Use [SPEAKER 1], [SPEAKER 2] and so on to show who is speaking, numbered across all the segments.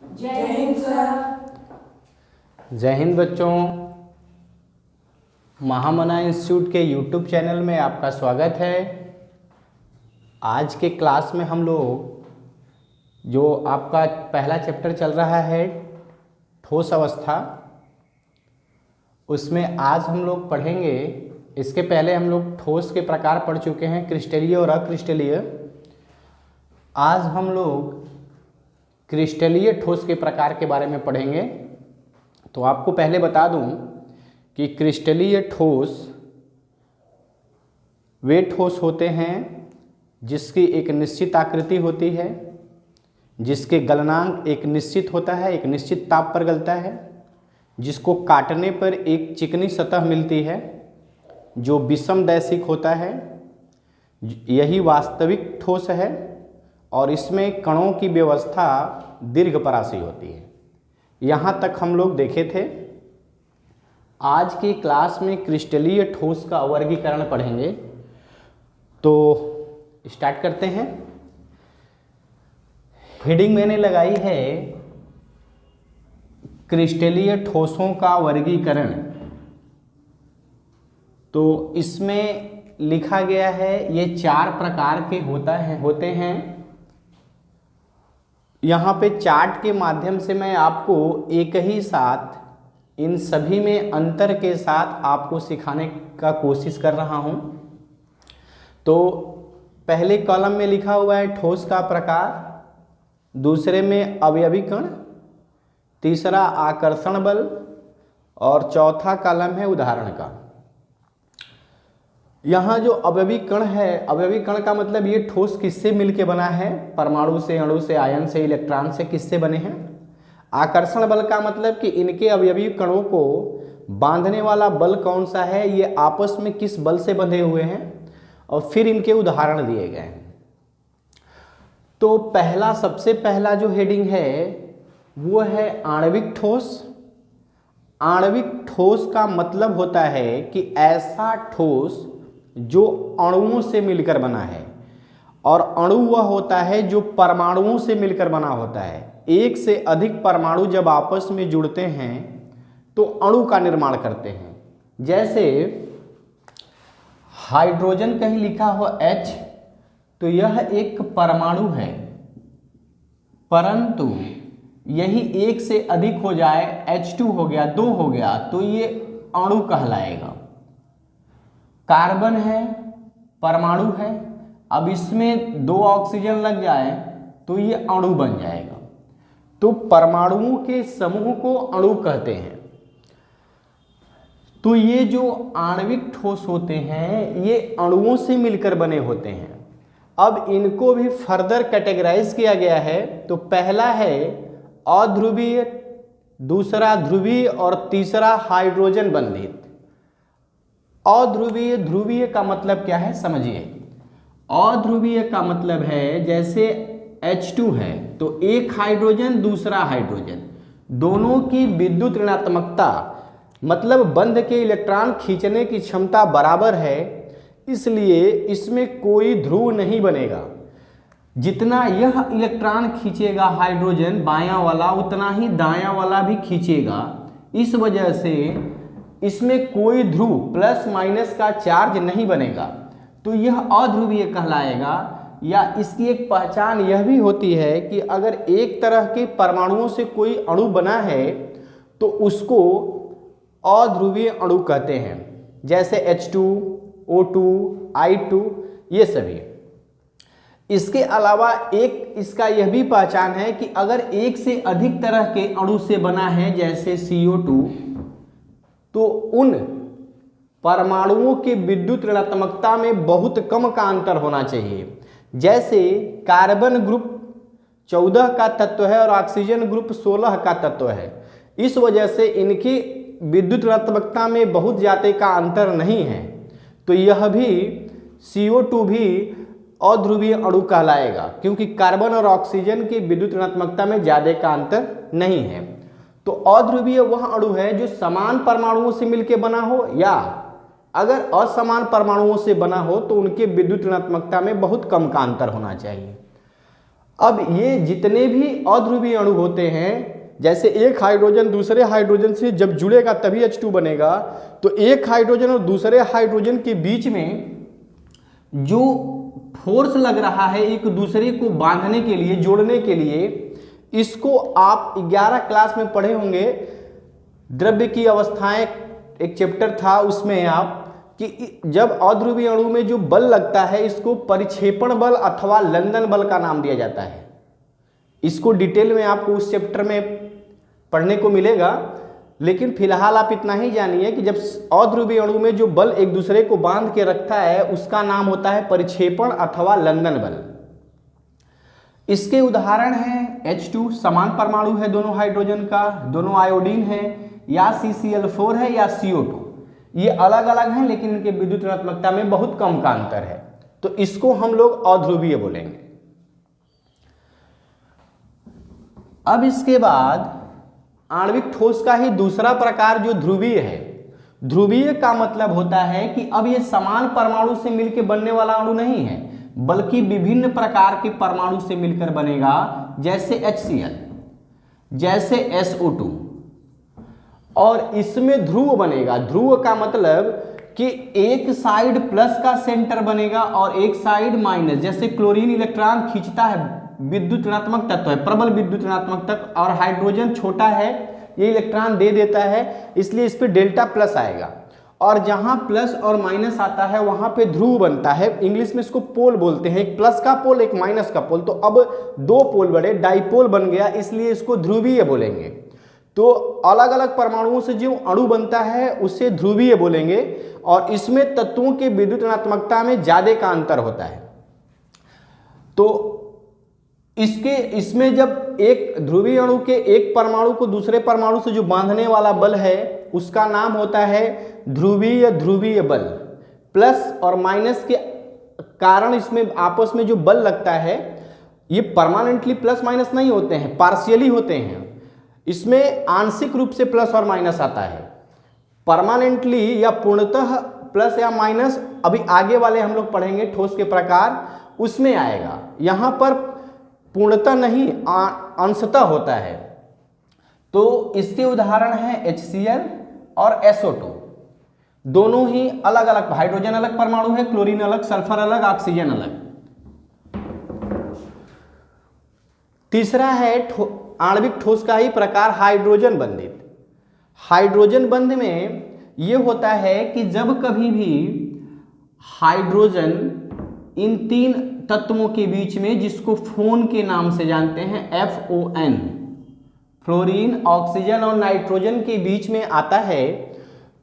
[SPEAKER 1] जय हिंद सर।
[SPEAKER 2] जय हिंद बच्चों। महामना इंस्टीट्यूट के यूट्यूब चैनल में आपका स्वागत है। आज के क्लास में हम लोग जो आपका पहला चैप्टर चल रहा है ठोस अवस्था, उसमें आज हम लोग पढ़ेंगे। इसके पहले हम लोग ठोस के प्रकार पढ़ चुके हैं, क्रिस्टलीय और अक्रिस्टलीय। आज हम लोग क्रिस्टलीय ठोस के प्रकार के बारे में पढ़ेंगे। तो आपको पहले बता दूं कि क्रिस्टलीय ठोस वे ठोस होते हैं जिसकी एक निश्चित आकृति होती है, जिसके गलनांक एक निश्चित होता है, एक निश्चित ताप पर गलता है, जिसको काटने पर एक चिकनी सतह मिलती है जो विषमदैशिक होता है। यही वास्तविक ठोस है और इसमें कणों की व्यवस्था दीर्घपरासी होती है। यहाँ तक हम लोग देखे थे। आज की क्लास में क्रिस्टलीय ठोस का वर्गीकरण पढ़ेंगे। तो स्टार्ट करते हैं। हेडिंग मैंने लगाई है क्रिस्टलीय ठोसों का वर्गीकरण। तो इसमें लिखा गया है ये 4 प्रकार के होते हैं। यहाँ पे चार्ट के माध्यम से मैं आपको एक ही साथ इन सभी में अंतर के साथ आपको सिखाने का कोशिश कर रहा हूँ। तो पहले कॉलम में लिखा हुआ है ठोस का प्रकार, दूसरे में अवयवी कण, तीसरा आकर्षण बल और चौथा कॉलम है उदाहरण का। यहाँ जो अवयवी कण है, अवयवी कण का मतलब ये ठोस किससे मिलके बना है? परमाणु से, अणु से, आयन से, इलेक्ट्रॉन से, किससे बने हैं? आकर्षण बल का मतलब कि इनके अवयवी कणों को बांधने वाला बल कौन सा है, ये आपस में किस बल से बंधे हुए हैं, और फिर इनके उदाहरण दिए गए हैं। तो सबसे पहला जो हेडिंग है वो है आणविक ठोस। आणविक ठोस का मतलब होता है कि ऐसा ठोस जो अणुओं से मिलकर बना है, और अणु वह होता है जो परमाणुओं से मिलकर बना होता है। एक से अधिक परमाणु जब आपस में जुड़ते हैं तो अणु का निर्माण करते हैं। जैसे हाइड्रोजन कहीं लिखा हो H, तो यह एक परमाणु है, परंतु यही एक से अधिक हो जाए, H2 हो गया, 2 हो गया, तो ये अणु कहलाएगा। कार्बन है, परमाणु है, अब इसमें 2 ऑक्सीजन लग जाए तो ये अणु बन जाएगा। तो परमाणुओं के समूह को अणु कहते हैं। तो ये जो आणविक ठोस होते हैं ये अणुओं से मिलकर बने होते हैं। अब इनको भी फर्दर कैटेगराइज किया गया है। तो पहला है अध्रुवीय, दूसरा ध्रुवीय और तीसरा हाइड्रोजन बंधित। अध्रुवीय, ध्रुवीय का मतलब क्या है समझिए। अध्रुवीय का मतलब है जैसे H2 है तो एक हाइड्रोजन दूसरा हाइड्रोजन, दोनों की विद्युत ऋणात्मकता मतलब बंध के इलेक्ट्रॉन खींचने की क्षमता बराबर है, इसलिए इसमें कोई ध्रुव नहीं बनेगा। जितना यह इलेक्ट्रॉन खींचेगा हाइड्रोजन बायां वाला, उतना ही दायां वाला भी खींचेगा। इस वजह से इसमें कोई ध्रुव प्लस माइनस का चार्ज नहीं बनेगा, तो यह अध्रुवीय कहलाएगा। या इसकी एक पहचान यह भी होती है कि अगर एक तरह के परमाणुओं से कोई अणु बना है तो उसको अध्रुवीय अणु कहते हैं, जैसे H2, O2, I2, ये सभी। इसके अलावा एक इसका यह भी पहचान है कि अगर एक से अधिक तरह के अणु से बना है जैसे CO2, तो उन परमाणुओं के विद्युत ऋणात्मकता में बहुत कम का अंतर होना चाहिए। जैसे कार्बन ग्रुप 14 का तत्व है और ऑक्सीजन ग्रुप 16 का तत्व है, इस वजह से इनकी विद्युत ऋणात्मकता में बहुत ज़्यादा का अंतर नहीं है। तो यह भी CO2 भी अध्रुवीय अणु कहलाएगा, क्योंकि कार्बन और ऑक्सीजन की विद्युत ऋणात्मकता में ज़्यादा का अंतर नहीं है। तो अध्रुवीय वह अणु है जो समान परमाणुओं से मिलकर बना हो, या अगर असमान परमाणुओं से बना हो तो उनके विद्युत ऋणात्मकता में बहुत कम का अंतर होना चाहिए। अब ये जितने भी अध्रुवीय अणु होते हैं, जैसे एक हाइड्रोजन दूसरे हाइड्रोजन से जब जुड़ेगा तभी H2 बनेगा, तो एक हाइड्रोजन और दूसरे हाइड्रोजन के बीच में जो फोर्स लग रहा है एक दूसरे को बांधने के लिए, जोड़ने के लिए, इसको आप 11 क्लास में पढ़े होंगे, द्रव्य की अवस्थाएं एक चैप्टर था, उसमें आप कि जब अध्रुवीय अणु में जो बल लगता है इसको परिक्षेपण बल अथवा लंदन बल का नाम दिया जाता है। इसको डिटेल में आपको उस चैप्टर में पढ़ने को मिलेगा, लेकिन फिलहाल आप इतना ही जानिए कि जब अध्रुवीय अणु में जो बल एक दूसरे को बांध के रखता है उसका नाम होता है परिक्षेपण अथवा लंदन बल। इसके उदाहरण हैं H2, समान परमाणु है दोनों हाइड्रोजन का, दोनों आयोडीन है, या CCl4 है या CO2। ये अलग अलग हैं लेकिन इनके विद्युत ऋणात्मकता में बहुत कम का अंतर है, तो इसको हम लोग अध्रुवीय बोलेंगे। अब इसके बाद आणविक ठोस का ही दूसरा प्रकार जो ध्रुवीय है। ध्रुवीय का मतलब होता है कि अब ये समान परमाणु से मिलकर बनने वाला अणु नहीं है, बल्कि विभिन्न प्रकार के परमाणु से मिलकर बनेगा, जैसे HCl, जैसे SO2, और इसमें ध्रुव बनेगा। ध्रुव का मतलब कि एक साइड प्लस का सेंटर बनेगा और एक साइड माइनस। जैसे क्लोरीन इलेक्ट्रॉन खींचता है, विद्युत ऋणात्मक तत्व है, प्रबल विद्युत ऋणात्मक तत्व, और हाइड्रोजन छोटा है, ये इलेक्ट्रॉन दे देता है, इसलिए इस पे डेल्टा प्लस आएगा। और जहां प्लस और माइनस आता है वहां पे ध्रुव बनता है। इंग्लिश में इसको पोल बोलते हैं, एक प्लस का पोल एक माइनस का पोल। तो अब दो पोल बड़े, डाइपोल बन गया, इसलिए इसको ध्रुवीय बोलेंगे। तो अलग अलग परमाणुओं से जो अणु बनता है उसे ध्रुवीय बोलेंगे, और इसमें तत्वों के विद्युत ऋणात्मकता में ज्यादा का अंतर होता है। तो इसमें जब एक ध्रुवीय अणु के एक परमाणु को दूसरे परमाणु से जो बांधने वाला बल है उसका नाम होता है ध्रुवीय बल। प्लस और माइनस के कारण इसमें आपस में जो बल लगता है ये परमानेंटली प्लस माइनस नहीं होते हैं, पार्शियली होते हैं। इसमें आंशिक रूप से प्लस और माइनस आता है। परमानेंटली या पूर्णतः प्लस या माइनस अभी आगे वाले हम लोग पढ़ेंगे ठोस के प्रकार, उसमें आएगा। यहां पर पूर्णतः नहीं, अंशतः होता है। तो इसके उदाहरण है HCl और SO2। दोनों ही अलग अलग, हाइड्रोजन अलग परमाणु है, क्लोरीन अलग, सल्फर अलग, ऑक्सीजन अलग। तीसरा है आणविक ठोस का ही प्रकार हाइड्रोजन बंधित। हाइड्रोजन बंध में यह होता है कि जब कभी भी हाइड्रोजन इन तीन तत्वों के बीच में, जिसको फोन के नाम से जानते हैं, FON, फ्लोरीन, ऑक्सीजन और नाइट्रोजन के बीच में आता है,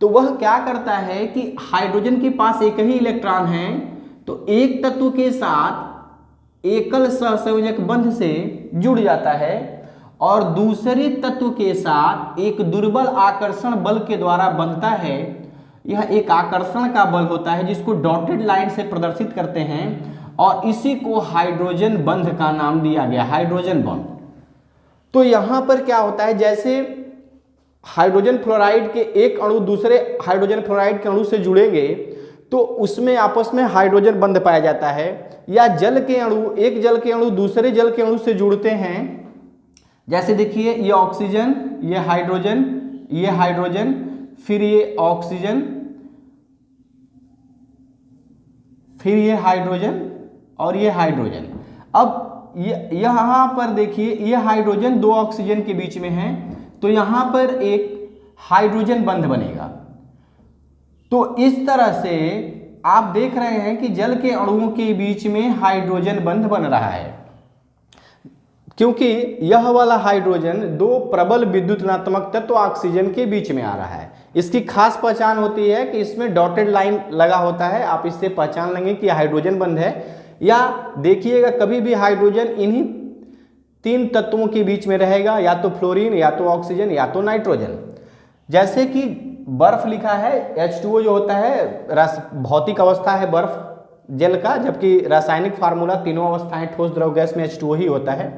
[SPEAKER 2] तो वह क्या करता है कि हाइड्रोजन के पास एक ही इलेक्ट्रॉन है, तो एक तत्व के साथ एकल सहसंयोजक बंध से जुड़ जाता है और दूसरे तत्व के साथ एक दुर्बल आकर्षण बल के द्वारा बंधता है। यह एक आकर्षण का बल होता है जिसको डॉटेड लाइन से प्रदर्शित करते हैं, और इसी को हाइड्रोजन बंध का नाम दिया गया, हाइड्रोजन बॉन्ड। तो यहां पर क्या होता है, जैसे हाइड्रोजन फ्लोराइड के एक अणु दूसरे हाइड्रोजन फ्लोराइड के अणु से जुड़ेंगे तो उसमें आपस में हाइड्रोजन बंध पाया जाता है। या जल के अणु, एक जल के अणु दूसरे जल के अणु से जुड़ते हैं, जैसे देखिए ये ऑक्सीजन, ये हाइड्रोजन, फिर ये ऑक्सीजन, फिर ये हाइड्रोजन और ये हाइड्रोजन। अब यहां पर देखिए ये हाइड्रोजन दो ऑक्सीजन के बीच में है, तो यहां पर एक हाइड्रोजन बंध बनेगा। तो इस तरह से आप देख रहे हैं कि जल के अणुओं के बीच में हाइड्रोजन बंध बन रहा है, क्योंकि यह वाला हाइड्रोजन दो प्रबल विद्युत ऋणात्मक तत्व ऑक्सीजन के बीच में आ रहा है। इसकी खास पहचान होती है कि इसमें डॉटेड लाइन लगा होता है, आप इससे पहचान लेंगे कि हाइड्रोजन बंध है। या देखिएगा कभी भी हाइड्रोजन इन्हीं तीन तत्वों के बीच में रहेगा, या तो फ्लोरीन, या तो ऑक्सीजन, या तो नाइट्रोजन। जैसे कि बर्फ लिखा है, H2O जो होता है भौतिक अवस्था है बर्फ जल का, जबकि रासायनिक फार्मूला तीनों अवस्थाएं ठोस द्रव गैस में H2O ही होता है।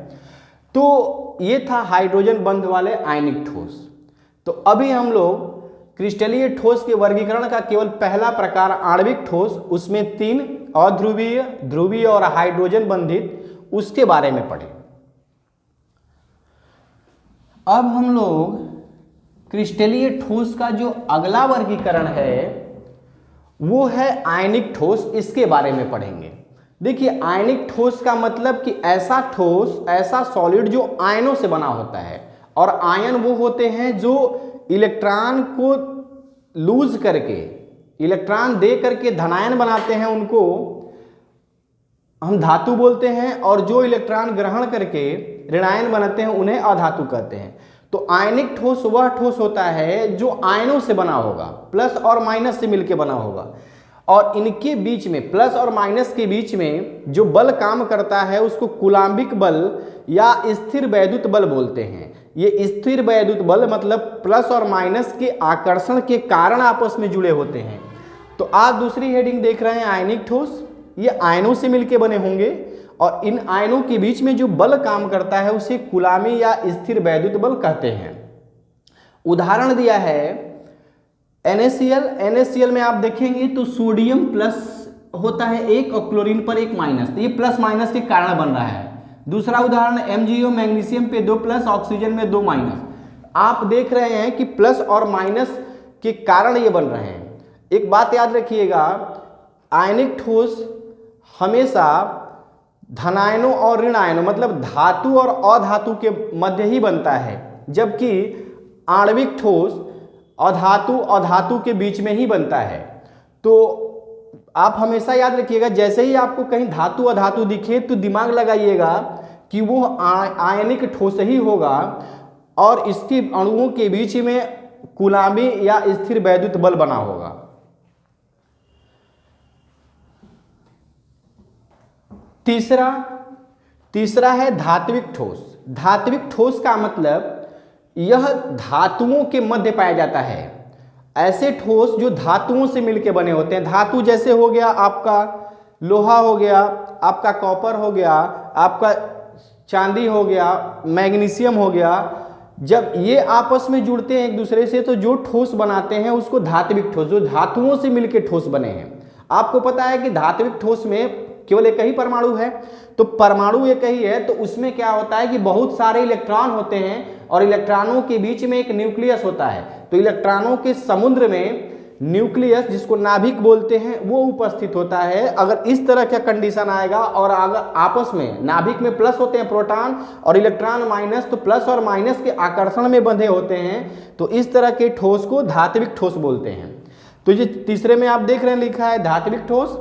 [SPEAKER 2] तो ये था हाइड्रोजन बंध वाले आयनिक ठोस। तो अभी हम लोग क्रिस्टलीय ठोस के वर्गीकरण का केवल पहला प्रकार आणविक ठोस, उसमें तीन अध्रुवीय, ध्रुवीय और हाइड्रोजन बंधित, उसके बारे में पढ़ें। अब हम लोग क्रिस्टलीय ठोस का जो अगला वर्गीकरण है वो है आयनिक ठोस, इसके बारे में पढ़ेंगे। देखिए आयनिक ठोस का मतलब कि ऐसा ठोस, ऐसा सॉलिड जो आयनों से बना होता है, और आयन वो होते हैं जो इलेक्ट्रॉन को लूज करके, इलेक्ट्रॉन दे करके धनायन बनाते हैं, उनको हम धातु बोलते हैं, और जो इलेक्ट्रॉन ग्रहण करके ऋणायन बनाते हैं उन्हें अधातु कहते हैं। तो आयनिक ठोस वह ठोस होता है जो आयनों से बना होगा, प्लस और माइनस से मिलकर बना होगा, और इनके बीच में, प्लस और माइनस के बीच में जो बल काम करता है उसको कूलाम्बिक बल या स्थिर वैद्युत बल बोलते हैं। ये स्थिर वैद्युत बल मतलब प्लस और माइनस के आकर्षण के कारण आपस में जुड़े होते हैं। तो आप दूसरी हेडिंग देख रहे हैं आयनिक ठोस, ये आयनों से मिलके बने होंगे, और इन आयनों के बीच में जो बल काम करता है उसे कूलामी या स्थिर वैद्युत बल कहते हैं। उदाहरण दिया है NaCl। NaCl में आप देखेंगे तो सोडियम प्लस होता है एक और क्लोरीन पर एक माइनस, तो ये प्लस माइनस के कारण बन रहा है। दूसरा उदाहरण MgO, मैग्नीशियम पे 2 प्लस, ऑक्सीजन में 2 माइनस। आप देख रहे हैं कि प्लस और माइनस के कारण ये बन रहे हैं। एक बात याद रखिएगा, आयनिक ठोस हमेशा धनायनों और ऋणायनों मतलब धातु और अधातु के मध्य ही बनता है, जबकि आणविक ठोस अधातु अधातु के बीच में ही बनता है। तो आप हमेशा याद रखिएगा, जैसे ही आपको कहीं धातु अधातु दिखे तो दिमाग लगाइएगा कि वो आयनिक ठोस ही होगा, और इसके अणुओं के बीच में कूलामी या स्थिर वैद्युत बल बना होगा। तीसरा है धात्विक ठोस। धात्विक ठोस का मतलब यह धातुओं के मध्य पाया जाता है। ऐसे ठोस जो धातुओं से मिलकर बने होते हैं, धातु जैसे हो गया आपका लोहा, हो गया आपका कॉपर, हो गया आपका चांदी, हो गया मैग्नीशियम, हो गया, जब ये आपस में जुड़ते हैं एक दूसरे से तो जो ठोस बनाते हैं उसको धात्विक ठोस, जो धातुओं से मिलकर ठोस बने हैं। आपको पता है कि धात्विक ठोस में केवल एक ही परमाणु है, तो परमाणु एक ही है, तो उसमें क्या होता है कि बहुत सारे इलेक्ट्रॉन होते हैं और इलेक्ट्रॉनों के बीच में एक न्यूक्लियस होता है। तो इलेक्ट्रॉनों के समुद्र में न्यूक्लियस, जिसको नाभिक बोलते हैं, वो उपस्थित होता है। अगर इस तरह का कंडीशन आएगा और अगर आपस में नाभिक में प्लस होते हैं प्रोटॉन और इलेक्ट्रॉन माइनस, तो प्लस और माइनस के आकर्षण में बंधे होते हैं, तो इस तरह के ठोस को धात्विक ठोस बोलते हैं। तो ये तीसरे में आप देख रहे हैं लिखा है धात्विक ठोस।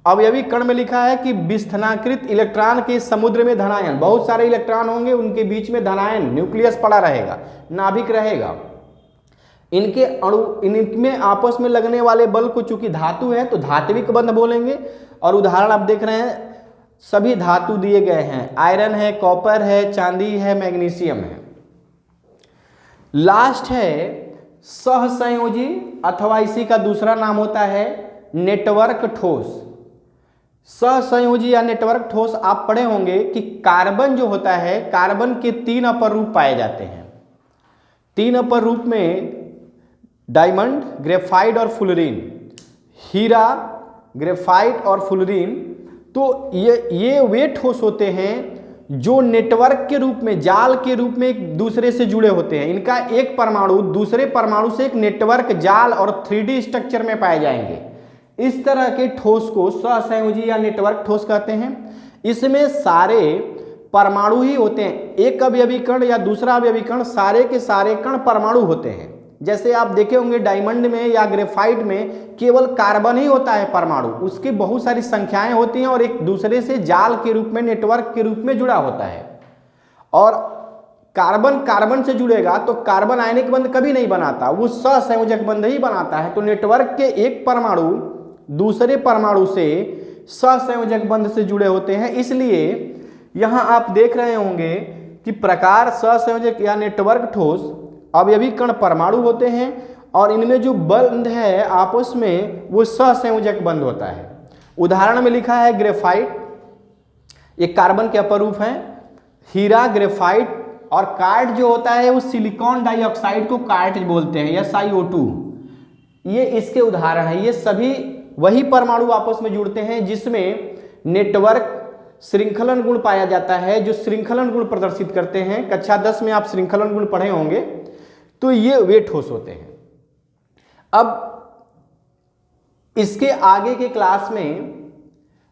[SPEAKER 2] अवयवी कण में लिखा है कि विस्थानाकृत इलेक्ट्रॉन के समुद्र में धनायन, बहुत सारे इलेक्ट्रॉन होंगे, उनके बीच में धनायन न्यूक्लियस पड़ा रहेगा, नाभिक रहेगा। इनके अणु, इनमें आपस में लगने वाले बल को चूंकि धातु है तो धात्विक बंध बोलेंगे। और उदाहरण आप देख रहे हैं, सभी धातु दिए गए हैं, आयरन है, कॉपर है, चांदी है, मैग्नीशियम है। लास्ट है सहसंयोजी, अथवा इसी का दूसरा नाम होता है नेटवर्क ठोस। सहसंयोजी या नेटवर्क ठोस आप पढ़े होंगे कि कार्बन जो होता है, कार्बन के 3 अपर रूप पाए जाते हैं। 3 अपर रूप में डायमंड, ग्रेफाइट और फुलरीन, हीरा, ग्रेफाइट और फुलरीन। तो ये वे ठोस होते हैं जो नेटवर्क के रूप में, जाल के रूप में एक दूसरे से जुड़े होते हैं। इनका एक परमाणु दूसरे परमाणु से एक नेटवर्क, जाल और 3D स्ट्रक्चर में पाए जाएंगे। इस तरह के ठोस को सहसंयोजी या नेटवर्क ठोस कहते हैं। इसमें सारे परमाणु ही होते हैं, एक अवयवी कण या दूसरा अवयवी कण, सारे के सारे कण परमाणु होते हैं। जैसे आप देखे होंगे डायमंड में या ग्रेफाइट में केवल कार्बन ही होता है परमाणु, उसकी बहुत सारी संख्याएं होती हैं और एक दूसरे से जाल के रूप में, नेटवर्क के रूप में जुड़ा होता है। और कार्बन कार्बन से जुड़ेगा तो कार्बन आयनिक बंध कभी नहीं बनाता, वो सहसंयोजक बंध ही बनाता है। तो नेटवर्क के एक परमाणु दूसरे परमाणु से सहसंयोजक बंध से जुड़े होते हैं। इसलिए यहां आप देख रहे होंगे कि प्रकार सहसंयोजक या नेटवर्क ठोस अवयवी कण परमाणु होते हैं और इनमें जो बंध है आपस में वो सहसंयोजक बंध होता है। उदाहरण में लिखा है ग्रेफाइट, ये कार्बन के अपर रूप हैं। हीरा, ग्रेफाइट और कार्ट जो होता है वो सिलिकॉन डाइऑक्साइड को कार्ट बोलते हैं या SiO2, ये इसके उदाहरण है। ये सभी वही परमाणु आपस में जुड़ते हैं जिसमें नेटवर्क श्रृंखलन गुण पाया जाता है, जो श्रृंखलन गुण प्रदर्शित करते हैं। कक्षा 10 में आप श्रृंखलन गुण पढ़े होंगे, तो ये वे ठोस होते हैं। अब इसके आगे के क्लास में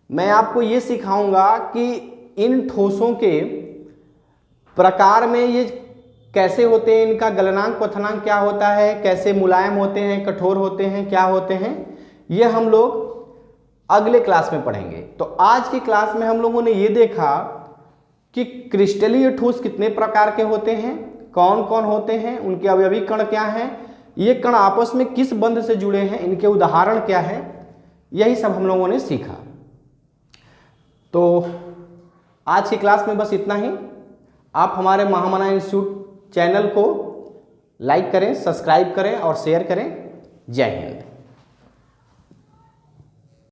[SPEAKER 2] मैं आपको ये सिखाऊंगा कि इन ठोसों के प्रकार में ये कैसे होते हैं, इनका गलनांक क्वथनांक क्या होता है, कैसे मुलायम होते हैं, कठोर होते हैं, क्या होते हैं, ये हम लोग अगले क्लास में पढ़ेंगे। तो आज की क्लास में हम लोगों ने ये देखा कि क्रिस्टलीय ठोस कितने प्रकार के होते हैं, कौन कौन होते हैं, उनके अवयवी कण क्या हैं, ये कण आपस में किस बंध से जुड़े हैं, इनके उदाहरण क्या है, यही सब हम लोगों ने सीखा। तो आज की क्लास में बस इतना ही। आप हमारे महामना इंस्टीट्यूट चैनल को लाइक करें, सब्सक्राइब करें और शेयर करें। जय हिंद।